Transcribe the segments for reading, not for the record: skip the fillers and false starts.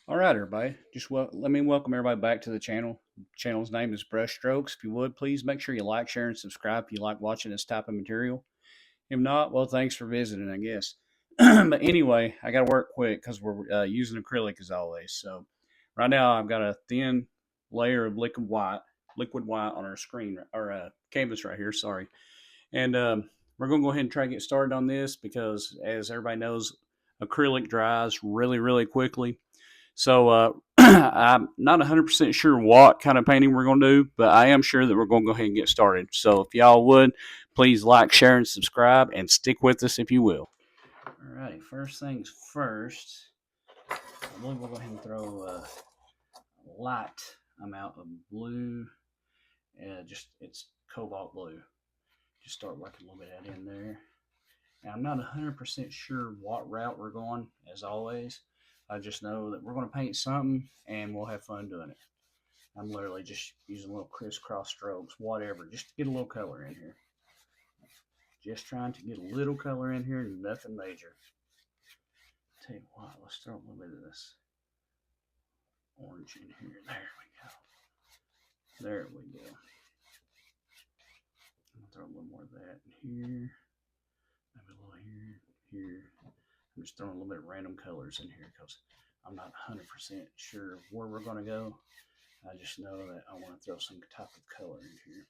All right, everybody. Let me welcome everybody back to the channel. Channel's name is Brushstrokes. If you would, please make sure you like, share, and subscribe if you like watching this type of material. If not, well, thanks for visiting, I guess. But anyway, I got to work quick because we're using acrylic as always. So right now, I've got a thin layer of liquid white on our screen or canvas right here. Sorry, and we're going to go ahead and try to get started on this because, as everybody knows, acrylic dries really, really quickly. So I'm not 100% sure what kind of painting we're going to do, but I am sure that we're going to go ahead and get started. So if y'all would, please like, share, and subscribe, and stick with us if you will. All right, first things first, I believe we'll go ahead and throw a light amount of blue, just it's cobalt blue. Just start working a little bit of that in there. Now, I'm not 100% sure what route we're going, as always. I just know that we're going to paint something and we'll have fun doing it. I'm literally just using little crisscross strokes, whatever, just to get a little color in here. Just trying to get a little color in here, nothing major. Tell you what, let's throw a little bit of this orange in here. There we go. There we go. I'll throw a little more of that in here. Maybe a little here, here. I'm just throwing a little bit of random colors in here because I'm not 100% sure where we're going to go. I just know that I want to throw some type of color in here.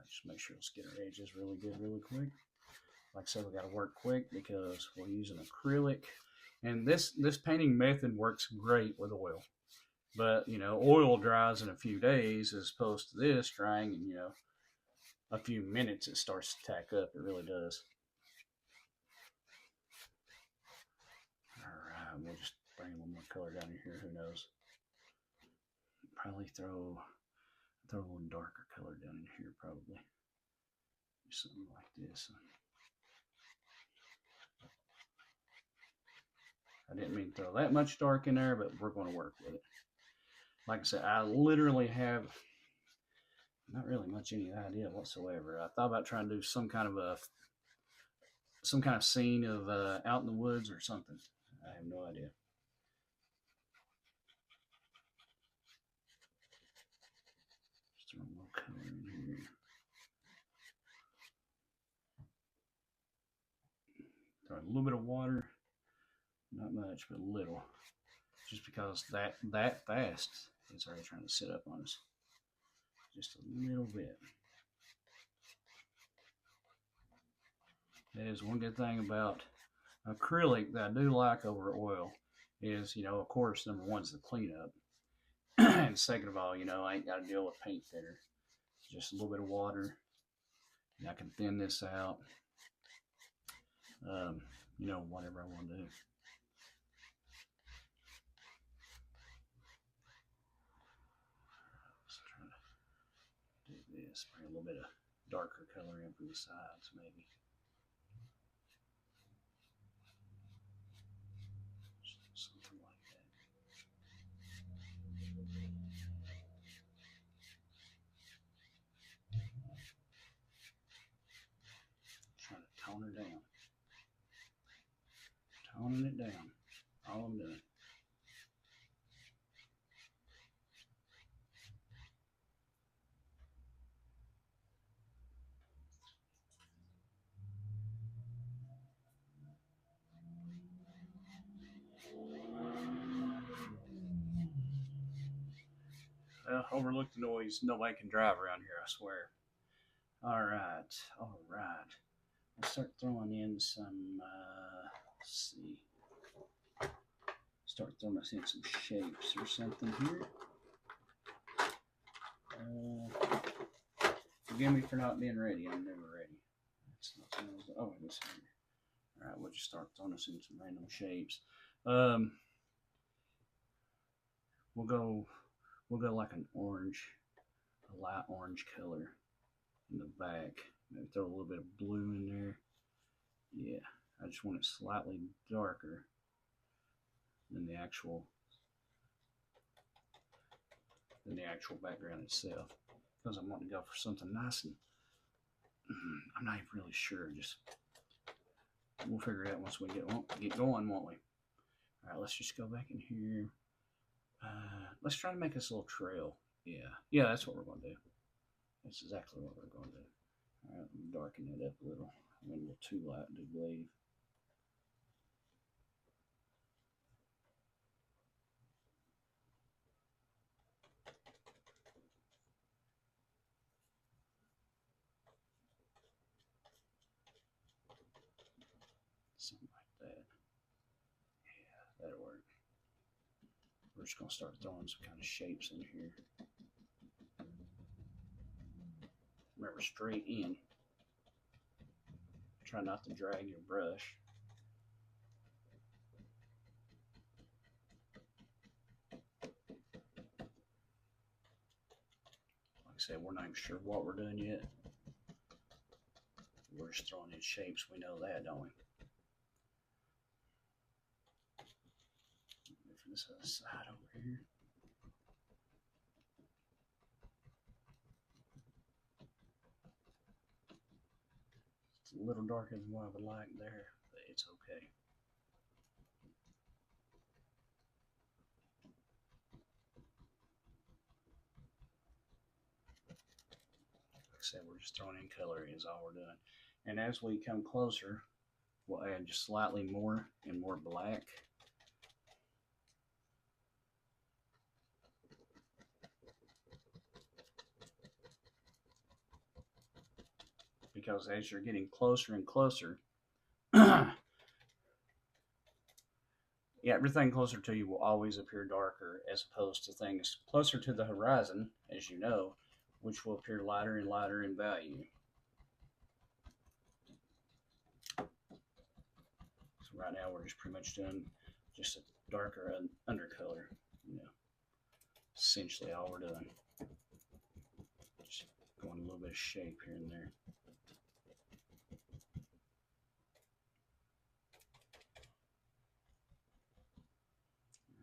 Just make sure let's get our edges really good really quick. Like I said, we got to work quick because we're using acrylic. And this painting method works great with oil. But, oil dries in a few days as opposed to this drying in, a few minutes it starts to tack up. It really does. All right, we'll just bring a little more color down in here. Who knows? Probably throw a little darker color down in here, probably. Something like this. I didn't mean to throw that much dark in there, but we're going to work with it. Like I said, I literally have not really much any idea whatsoever. I thought about trying to do some kind of scene of out in the woods or something. I have no idea. Just throw a little color in here. Throw a little bit of water, not much, but a little, just because that fast is already trying to sit up on us. Just a little bit. That is one good thing about acrylic that I do like over oil is, of course, number one is the cleanup. And second of all, I ain't got to deal with paint thinner. Just a little bit of water. And I can thin this out. Whatever I want to do. Let's try to do this. Bring a little bit of darker color in from the sides, maybe. Something like that. Trying to tone her down. Toning it down. All I'm doing. Overlook the noise. Nobody can drive around here, I swear. All right. All right. I'll start throwing in some, let's see. Start throwing us in some shapes or something here. Forgive me for not being ready. I'm never ready. Oh, I guess here. All right, we'll just start throwing us in some random shapes. Um, we'll go like an orange, a light orange color in the back. Maybe throw a little bit of blue in there. Yeah, I just want it slightly darker than the actual background itself, because I want to go for something nice and I'm not even really sure. Just we'll figure it out once we get going, won't we? All right, let's just go back in here. Let's try to make this a little trail. Yeah, that's what we're going to do. That's exactly what we're going to do. All right, darken it up a little. I went a little too light, I do believe. Something like that. Yeah, that'll work. We're just going to start throwing some kind of shapes in here. Remember, straight in. Try not to drag your brush. Like I said, we're not even sure what we're doing yet. We're just throwing in shapes. We know that, don't we? From this other side over here. It's a little darker than what I would like there, but it's okay. Like I said, we're just throwing in color is all we're doing. And as we come closer, we'll add just slightly more and more black. Because as you're getting closer and closer, yeah, everything closer to you will always appear darker as opposed to things closer to the horizon, as you know, which will appear lighter and lighter in value. So right now we're just pretty much doing just a darker undercolor, essentially all we're doing. Just going a little bit of shape here and there.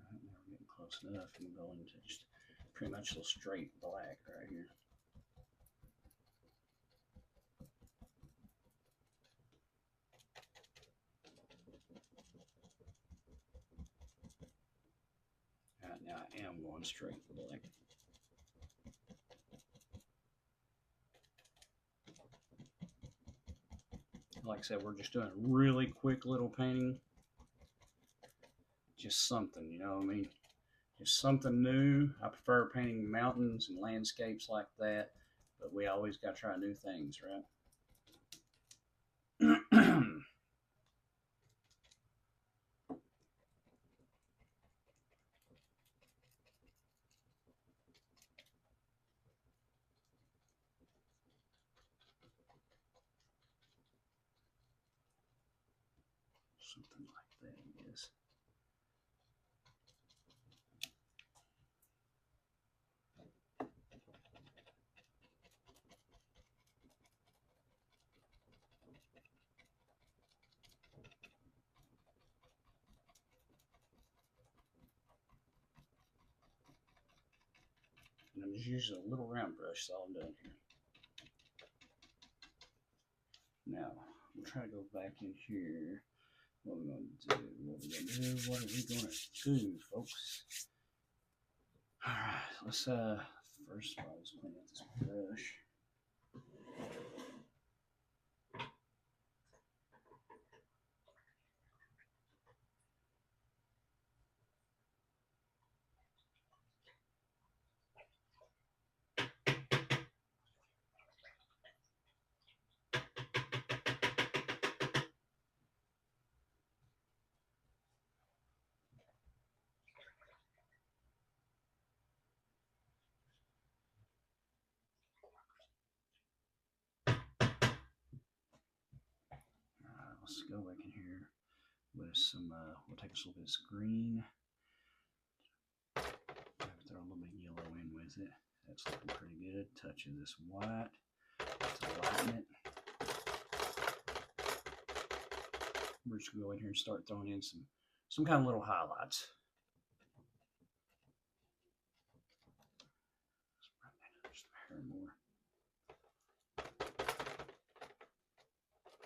Alright, now we're getting close enough and we're going to just pretty much a little straight black right here. Now I am going straight black. Like I said, we're just doing a really quick little painting. Just something, you know what I mean? Just something new. I prefer painting mountains and landscapes like that, but we always got to try new things, right? Something like that, I guess. And I'm just using a little round brush, that's all I'm doing here. Now, we'll try to go back in here. What are we going to do? What are we going to do? What are we going to do, folks? Alright, let's first of all, let's clean up this brush. Let's go back in here with some, we'll take a little bit of green. Throw a little bit of yellow in with it. That's looking pretty good. Touch of this white to lighten it. We're just going to go in here and start throwing in some kind of little highlights. Just a hair more.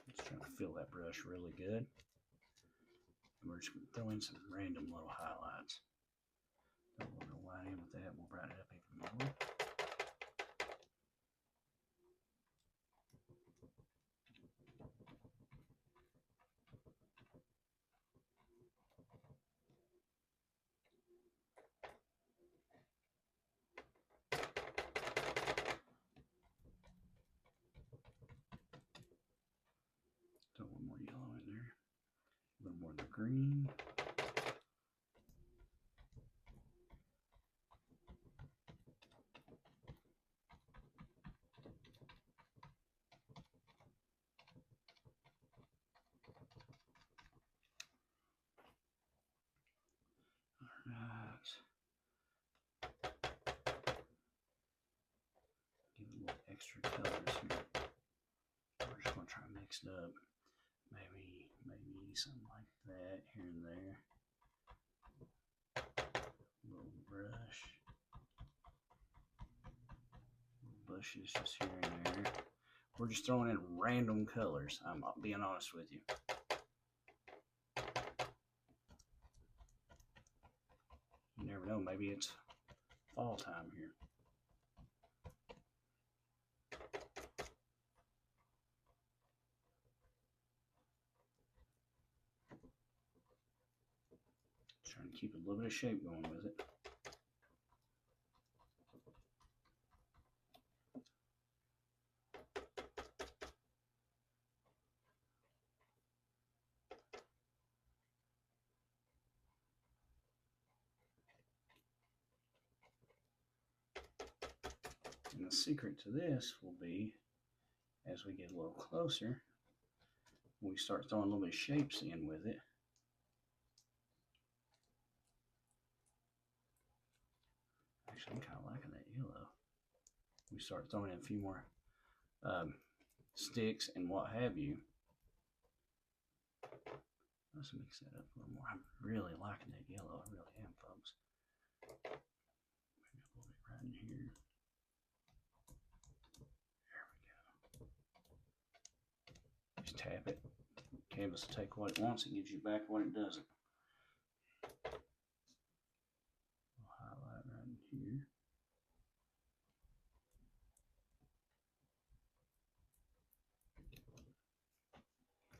Just trying to fill that brush really good. And we're just going to throw in some random little highlights. Don't want to white in with that. We'll brighten it up even more. Throw one more yellow in there. A little more of the green. Alright. Give it a little extra colors here. We're just going to try and mix it up. Maybe something like that here and there. A little brush. Bushes just here and there. We're just throwing in random colors. I'm being honest with you. You never know. Maybe it's fall time here. Trying to keep a little bit of shape going with it. And the secret to this will be, as we get a little closer, we start throwing a little bit of shapes in with it. Actually, I'm kind of liking that yellow. We start throwing in a few more sticks and what have you. Let's mix that up a little more. I'm really liking that yellow. I really am, folks. Maybe a little bit right in here. There we go. Just tap it. Canvas will take what it wants and gives you back what it doesn't. We'll highlight right in here.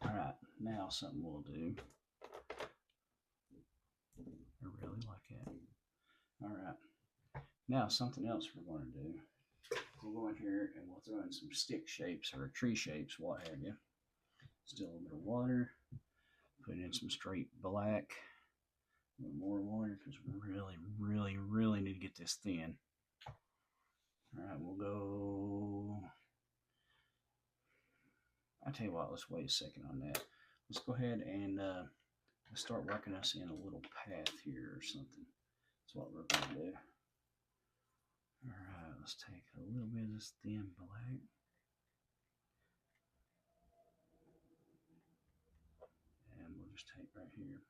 Alright, now something we'll do. I really like that. Alright, now something else we're going to do. We'll go in here and we'll throw in some stick shapes or tree shapes, what have you. Still a little bit of water. Put in some straight black. A little more water because we really need to get this thin. Alright, we'll go. I tell you what, let's wait a second on that. Let's go ahead and start working us in a little path here or something. That's what we're going to do. Alright, let's take a little bit of this thin black. And we'll just take right here.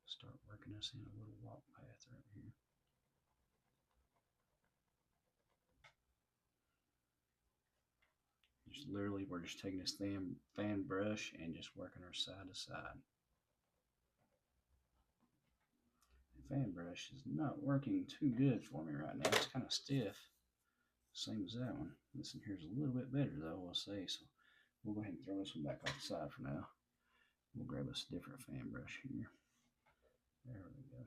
Start working us in a little walk path right here. Just literally, we're just taking this fan brush and just working her side to side. The fan brush is not working too good for me right now. It's kind of stiff, same as that one. This one here's a little bit better though, we'll say. So we'll go ahead and throw this one back off the side for now. We'll grab us a different fan brush here. There we go.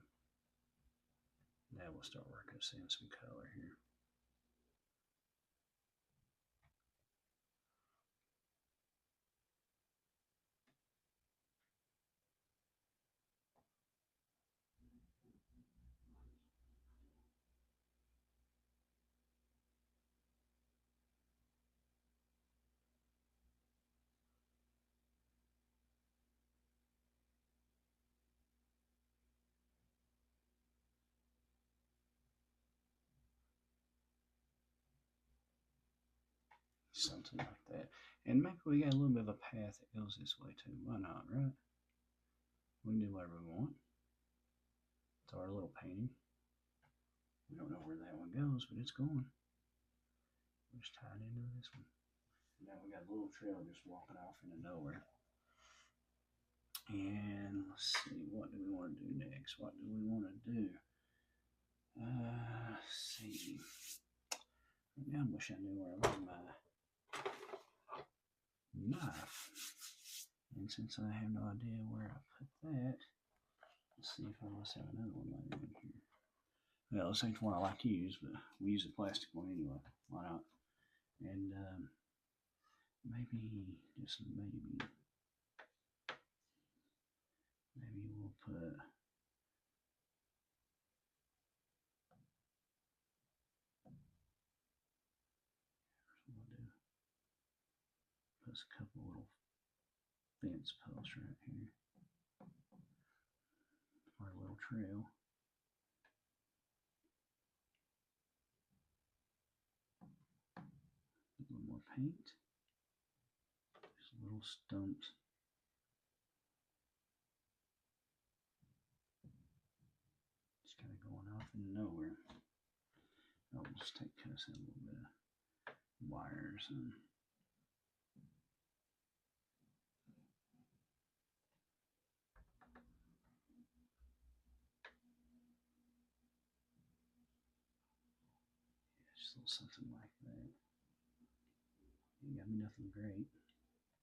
Now we'll start working us in some color here. Something like that. And maybe we got a little bit of a path that goes this way too. Why not, right? We can do whatever we want. It's our little painting. We don't know where that one goes, but it's going. We're just tied into this one. Now we got a little trail just walking off into nowhere. And let's see, what do we want to do next? What do we want to do? Let's see. Now I wish I knew where I left my knife. And since I have no idea where I put that, let's see if I must have another one later in here. Well, this ain't the one I like to use, but we use a plastic one anyway. Why not? And maybe, just maybe we'll put a couple little fence posts right here for a little trail. A little more paint. Just little stumps. Just kind of going off into nowhere. I'll just cut us a little bit of wires and just a little something like that. Ain't got me nothing great.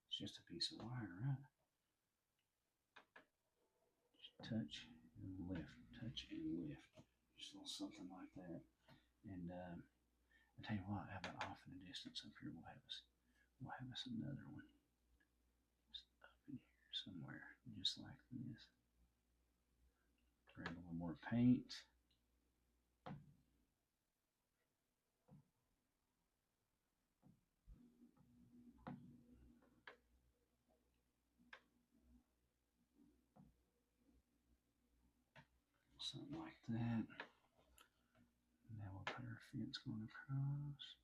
It's just a piece of wire, right? Just touch and lift, touch and lift. Just a little something like that. And I tell you what, how about off in the distance up here? We'll have us another one. Just up in here somewhere, just like this. Grab a little more paint. Something like that. Now we'll put our fence going across.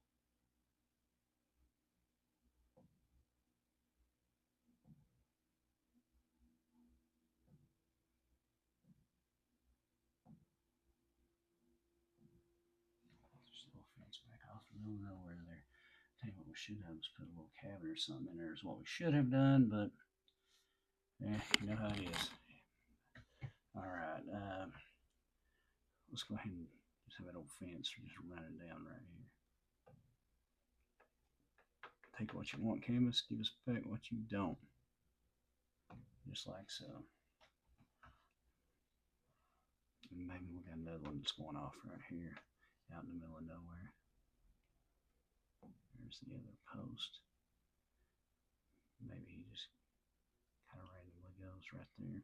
Just a little fence back off in the middle of nowhere there. Tell you what we should have is put a little cabin or something in there is what we should have done, but yeah, you know how it is. Alright, let's go ahead and just have that old fence or just run it down right here. Take what you want, canvas, give us back what you don't. Just like so. And maybe we got another one that's going off right here, out in the middle of nowhere. There's the other post. Maybe he just kind of randomly goes right there.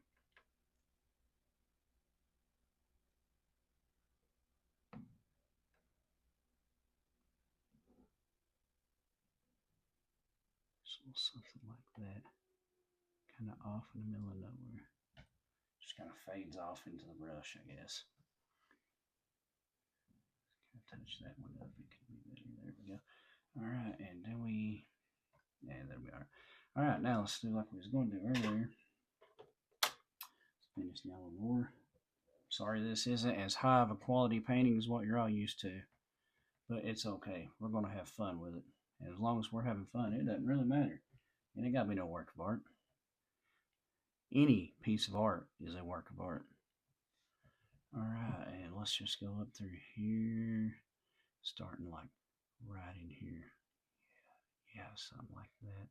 Something like that, kind of off in the middle of nowhere. Just kind of fades off into the brush, I guess. Kind of touch that one up. It could be better. There we go. All right, and then there we are. All right, now let's do like we was going to do earlier. Let's finish down a little more. Sorry, this isn't as high of a quality painting as what you're all used to, but it's okay. We're going to have fun with it. And as long as we're having fun, it doesn't really matter. And it got to be no work of art. Any piece of art is a work of art. All right, and let's just go up through here, starting like right in here. Yeah, something like that.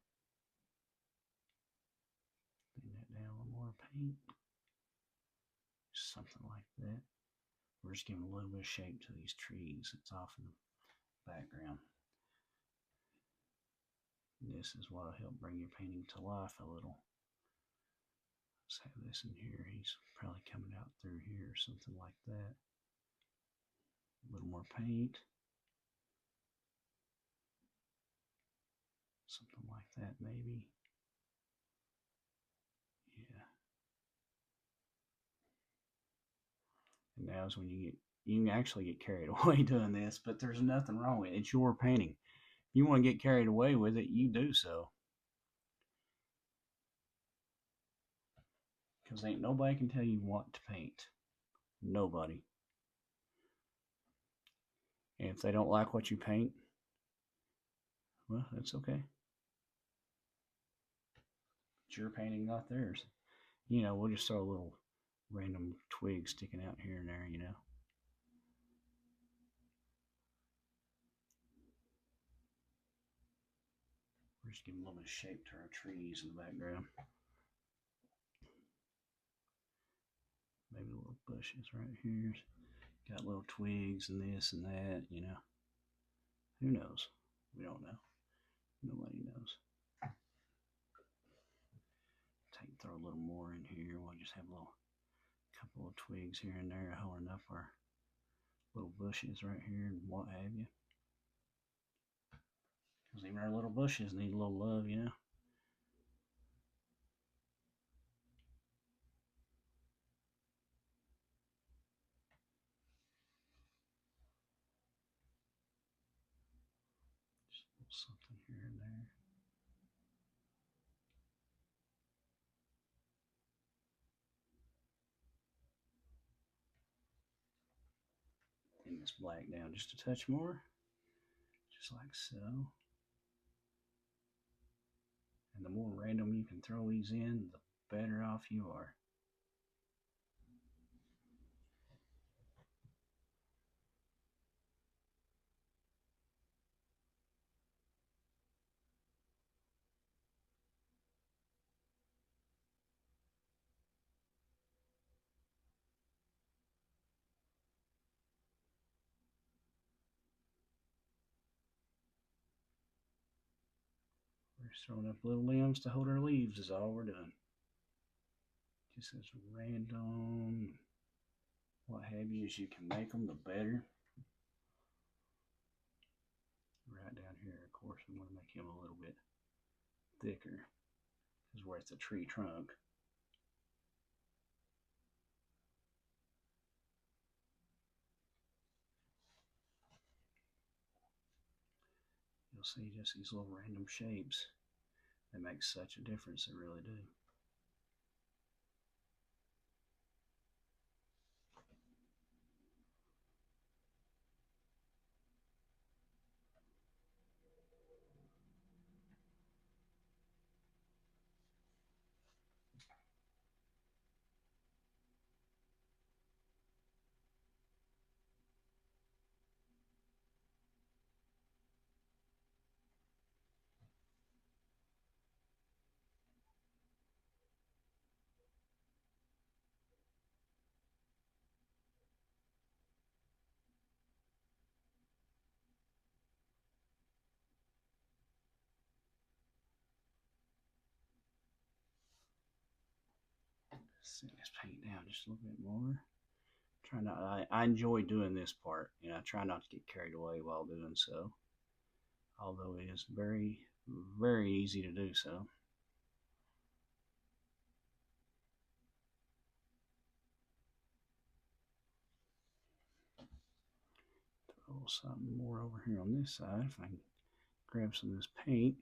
Bring that down a little more paint. Something like that. We're just giving a little bit of shape to these trees. It's off in the background. This is what will help bring your painting to life a little. Let's have this in here. He's probably coming out through here or something like that. A little more paint. Something like that maybe. Yeah. And now is when you can actually get carried away doing this, but there's nothing wrong with it. It's your painting. If you want to get carried away with it, you do so. Because ain't nobody can tell you what to paint. Nobody. And if they don't like what you paint, well, that's okay. It's your painting, not theirs. we'll just throw a little random twig sticking out here and there. We're just giving a little bit of shape to our trees in the background. Maybe little bushes right here. Got little twigs and this and that. Who knows? We don't know. Nobody knows. Throw a little more in here. We'll just have a couple of twigs here and there holding up our little bushes right here and what have you. Because even our little bushes need a little love. Just a little something here and there. This black down just a touch more, just like so. And the more random you can throw these in, the better off you are. We're just throwing up little limbs to hold our leaves is all we're doing. Just as random, what have you, as you can make them, the better. Right down here, of course, I'm going to make him a little bit thicker because where it's a tree trunk. You'll see just these little random shapes. They make such a difference, they really do. Set this paint down just a little bit more. Try not. I enjoy doing this part. I try not to get carried away while doing so. Although it is very, very easy to do so. Throw something more over here on this side. If I can grab some of this paint.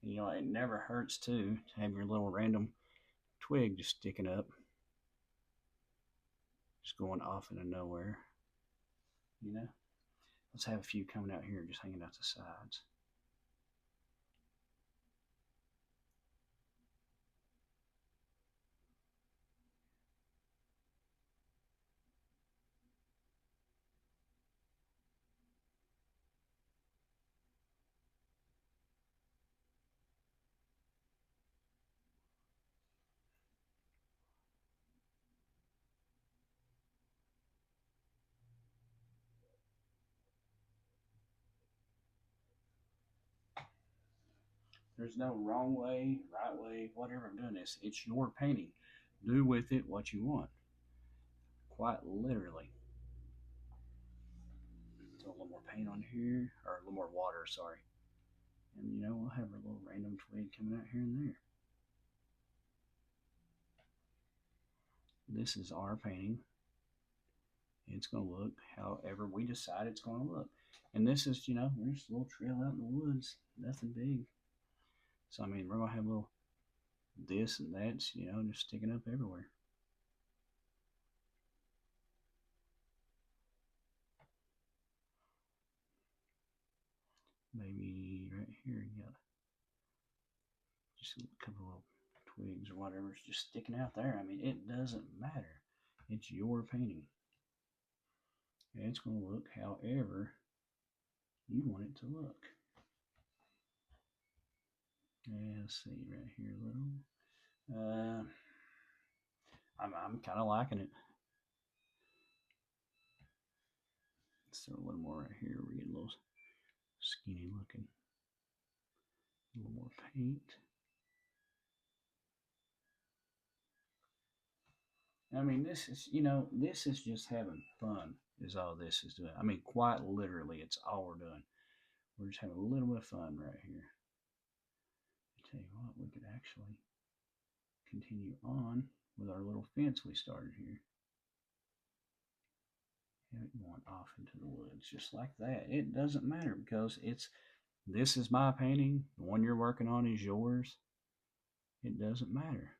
It never hurts to have your little random twig just sticking up. Just going off into nowhere. Let's have a few coming out here just hanging out the sides. There's no wrong way, right way, whatever I'm doing this. It's your painting. Do with it what you want. Quite literally. Throw a little more paint on here, or a little more water, sorry. And we'll have our little random twig coming out here and there. This is our painting. It's going to look however we decide it's going to look. And this is, we're just a little trail out in the woods. Nothing big. So, we're going to have a little this and that's, just sticking up everywhere. Maybe right here, you got just a couple of twigs or whatever is just sticking out there. I mean, it doesn't matter. It's your painting. And it's going to look however you want it to look. And let's see right here a little. I'm kind of liking it. Let's throw a little more right here. We're getting a little skinny looking. A little more paint. I mean, this is, this is just having fun is all this is doing. I mean, quite literally, it's all we're doing. We're just having a little bit of fun right here. I tell you what, we could actually continue on with our little fence we started here. Have it going off into the woods just like that. It doesn't matter because this is my painting. The one you're working on is yours. It doesn't matter.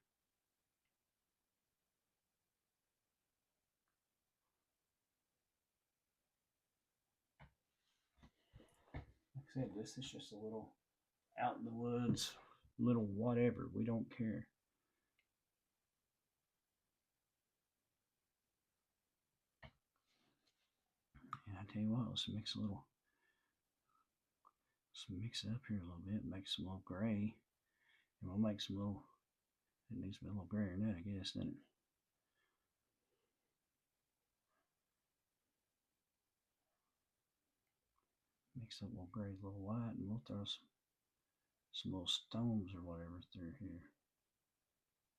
Like I said, this is just a little out in the woods, little whatever. We don't care. And I tell you what, let's mix it up here a little bit, make some little gray. And we'll make some little, it needs to be a little grayer than that, I guess, doesn't it? Mix up a little gray, a little white, and we'll throw some little stones or whatever through here.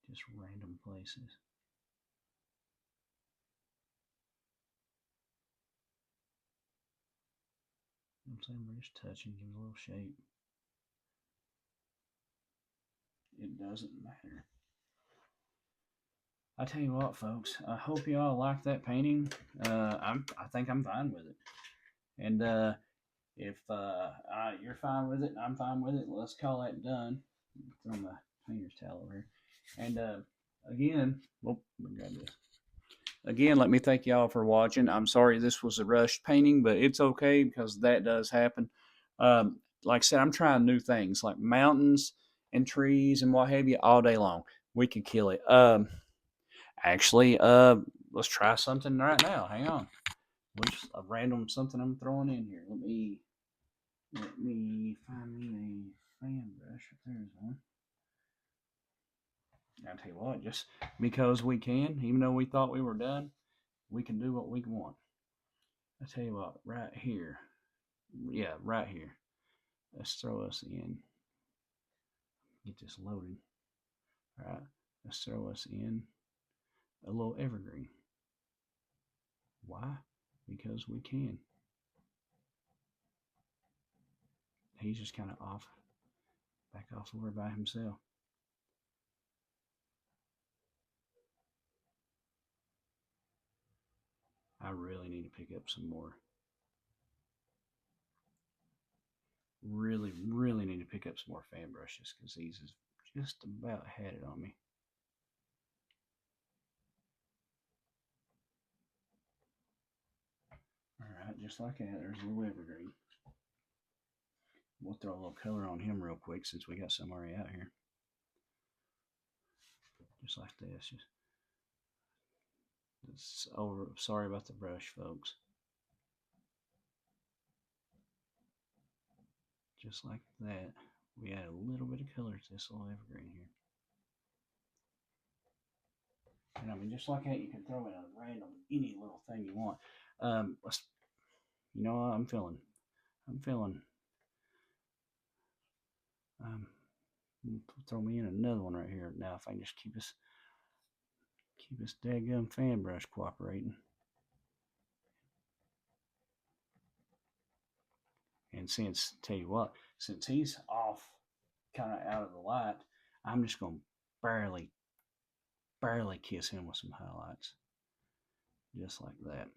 Just random places. You know what I'm saying? We're just touching, give it a little shape. It doesn't matter. I tell you what, folks, I hope you all like that painting. I think I'm fine with it. And if you're fine with it and I'm fine with it, let's call that done. Throw my painter's towel over here. And again, Again, let me thank y'all for watching. I'm sorry this was a rushed painting, but it's okay because that does happen. Like I said, I'm trying new things like mountains and trees and what have you all day long. We could kill it. Actually, let's try something right now. Hang on. Just a random something I'm throwing in here. Let me find me a fan brush. If there's one. I'll tell you what, just because we can, even though we thought we were done, we can do what we want. I tell you what, right here. Yeah, right here. Let's throw us in. Get this loaded. All right, let's throw us in a little evergreen. Why? Because we can. He's just kind of back off over by himself. I really need to pick up some more. Really need to pick up some more fan brushes because these has just about had it on me. All right, just like that, there's a little evergreen. We'll throw a little color on him real quick since we got some already out here. Just like this. Sorry about the brush, folks. Just like that, we add a little bit of color to this little evergreen here. And I mean, just like that, you can throw in a random, any little thing you want. You know what I'm feeling? Throw me in another one right here. Now, if I can just keep this daggum fan brush cooperating. And tell you what, since he's off, kind of out of the light, I'm just going to barely kiss him with some highlights. Just like that.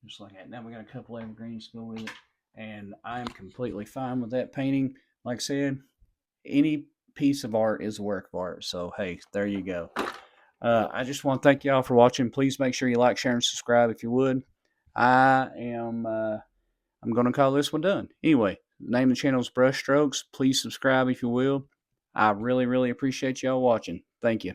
Just like that. Now we got a couple evergreens to go with it. And I'm completely fine with that painting. Like I said, any piece of art is a work of art. So, hey, there you go. I just want to thank y'all for watching. Please make sure you like, share, and subscribe if you would. I'm going to call this one done. Anyway, The name of the channel is Brush Strokes. Please subscribe if you will. I really, really appreciate y'all watching. Thank you.